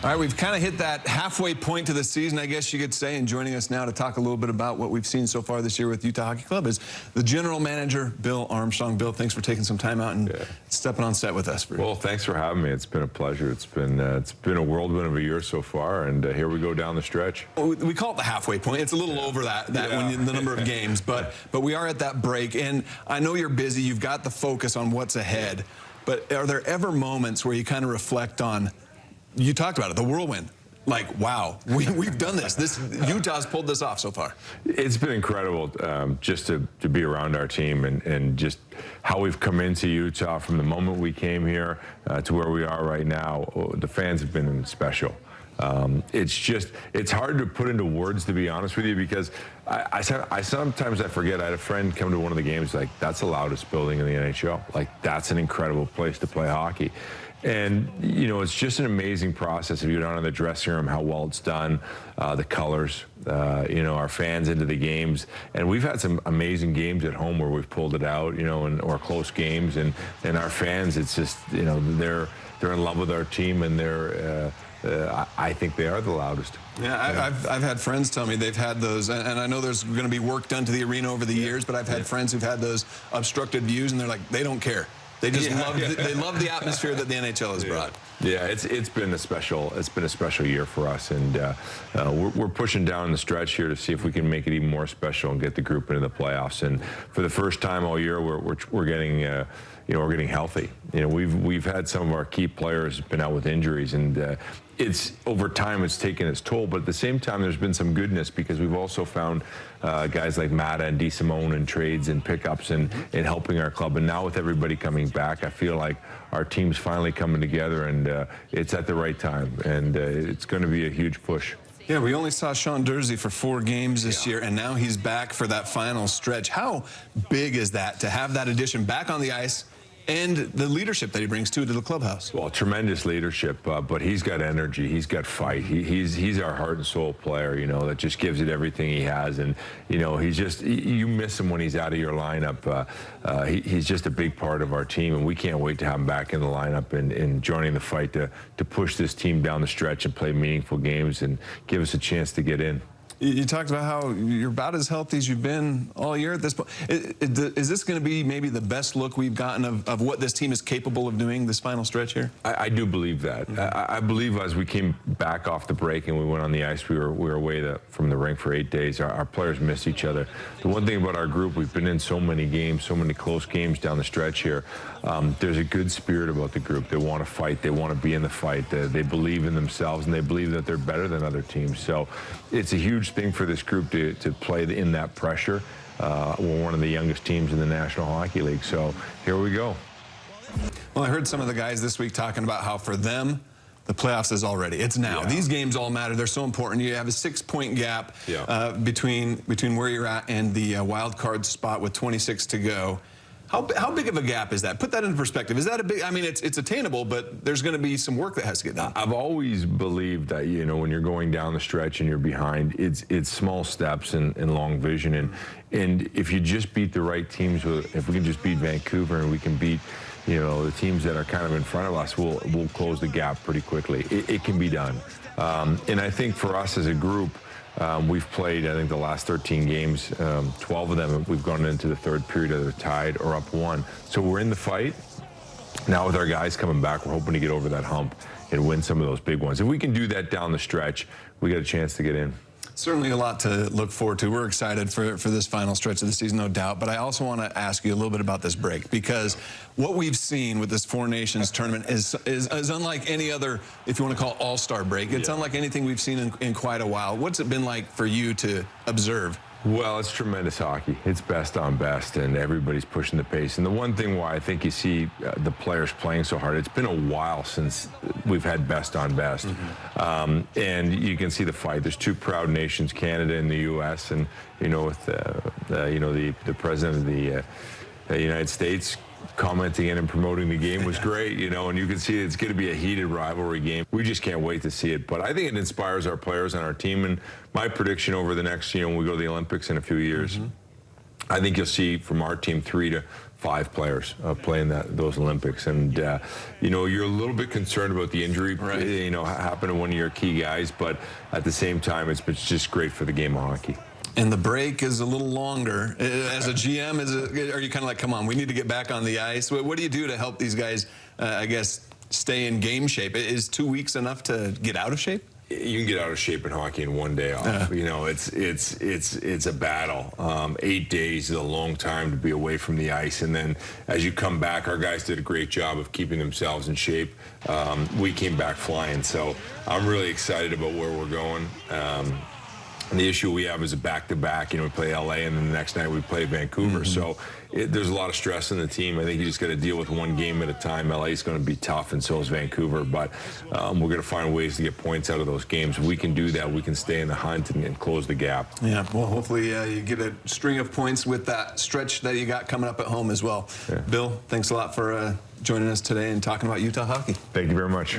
All right, we've kind of hit that halfway point to the season, I guess you could say, and joining us now to talk a little bit about what we've seen so far this year with Utah Hockey Club is the general manager, Bill Armstrong. Bill, thanks for taking some time out and stepping on set with us. Well, thanks for having me. It's been a pleasure. It's been a whirlwind of a year so far, and here we go down the stretch. We call it the halfway point. It's a little over that when the number of games, but we are at that break, and I know you're busy. You've got the focus on what's ahead, but are there ever moments where you kind of reflect on, you talked about it, the whirlwind? Like, wow, we've done this. Utah's pulled this off so far. It's been incredible just to be around our team and just how we've come into Utah from the moment we came here to where we are right now. The fans have been special. It's hard to put into words, to be honest with you, because I sometimes forget. I had a friend come to one of the games, like, that's the loudest building in the NHL. Like, that's an incredible place to play hockey. And, you know, it's just an amazing process. If you go down in the dressing room, how well it's done, the colors, you know, our fans into the games. And we've had some amazing games at home where we've pulled it out, you know, or close games. And our fans, it's just, you know, they're in love with our team, and I think they are the loudest. Yeah, I've had friends tell me they've had those, and I know there's going to be work done to the arena over the years, but I've had friends who've had those obstructed views, and they're like, they don't care. They just love the atmosphere that the NHL has brought. Yeah, it's been a special year for us, and we're pushing down the stretch here to see if we can make it even more special and get the group into the playoffs. And for the first time all year, we're getting we're getting healthy. You know, we've had some of our key players been out with injuries, and it's over time it's taken its toll. But at the same time, there's been some goodness because we've also found guys like Mata and DeSimone and trades and pickups and helping our club. And now with everybody coming back, I feel like our team's finally coming together, and it's at the right time, and it's going to be a huge push. Yeah, we only saw Sean Durzi for 4 games this year, and now he's back for that final stretch. How big is that to have that addition back on the ice and the leadership that he brings to the clubhouse? Well, tremendous leadership, but he's got energy, he's got fight. He's our heart and soul player, you know, that just gives it everything he has. And, you know, you miss him when he's out of your lineup. He's just a big part of our team, and we can't wait to have him back in the lineup and joining the fight to push this team down the stretch and play meaningful games and give us a chance to get in. You talked about how you're about as healthy as you've been all year at this point. Is this going to be maybe the best look we've gotten of what this team is capable of doing this final stretch here? I do believe that. I believe as we came back off the break and we went on the ice, we were away from the rink for 8 days. Our players missed each other. The one thing about our group, we've been in so many games, so many close games down the stretch here. There's a good spirit about the group. They want to fight. They want to be in the fight. They believe in themselves, and they believe that they're better than other teams. So it's a huge thing for this group to play in that pressure. We're one of the youngest teams in the National Hockey League, so here we go. Well, I heard some of the guys this week talking about how for them, the playoffs is already. It's now. Yeah. These games all matter. They're so important. You have a 6-point gap between where you're at and the wild card spot with 26 to go. How big of a gap is that? Put that into perspective. Is that a big, I mean, it's attainable, but there's going to be some work that has to get done. I've always believed that, you know, when you're going down the stretch and you're behind, it's small steps and long vision. And if you just beat the right teams, if we can just beat Vancouver and we can beat, you know, the teams that are kind of in front of us, we'll close the gap pretty quickly. It can be done. And I think for us as a group, we've played, I think, the last 13 games. 12 of them, we've gone into the third period either tied or up 1. So we're in the fight. Now with our guys coming back, we're hoping to get over that hump and win some of those big ones. If we can do that down the stretch, we got a chance to get in. Certainly a lot to look forward to. We're excited for this final stretch of the season, no doubt. But I also want to ask you a little bit about this break, because what we've seen with this Four Nations tournament is unlike any other, if you want to call it all-star break. It's unlike anything we've seen in quite a while. What's it been like for you to observe? Well, it's tremendous hockey. It's best on best, and everybody's pushing the pace. And the one thing why I think you see the players playing so hard, it's been a while since we've had best on best. And you can see the fight. There's 2 proud nations, Canada and the U.S., and, you know, with you know, the president of the United States commenting in and promoting the game was great, you know, and you can see it's going to be a heated rivalry game. We just can't wait to see it. But I think it inspires our players and our team. And my prediction over the next, you know, when we go to the Olympics in a few years, I think you'll see from our team 3 to 5 players playing those Olympics, and you know, you're a little bit concerned about the injury, right, you know, happen to one of your key guys, but at the same time, it's just great for the game of hockey. And the break is a little longer. As a GM, are you kind of like, come on, we need to get back on the ice? What do you do to help these guys, I guess, stay in game shape? Is 2 weeks enough to get out of shape? You can get out of shape in hockey in 1 day off. You know, it's a battle. 8 days is a long time to be away from the ice, and then as you come back, our guys did a great job of keeping themselves in shape. We came back flying, so I'm really excited about where we're going. And the issue we have is a back-to-back. You know, we play LA, and then the next night we play Vancouver. So there's a lot of stress in the team. I think you just got to deal with one game at a time. LA is going to be tough, and so is Vancouver. But we're going to find ways to get points out of those games. If we can do that, we can stay in the hunt and close the gap. Yeah, well, hopefully you get a string of points with that stretch that you got coming up at home as well. Yeah. Bill, thanks a lot for joining us today and talking about Utah hockey. Thank you very much.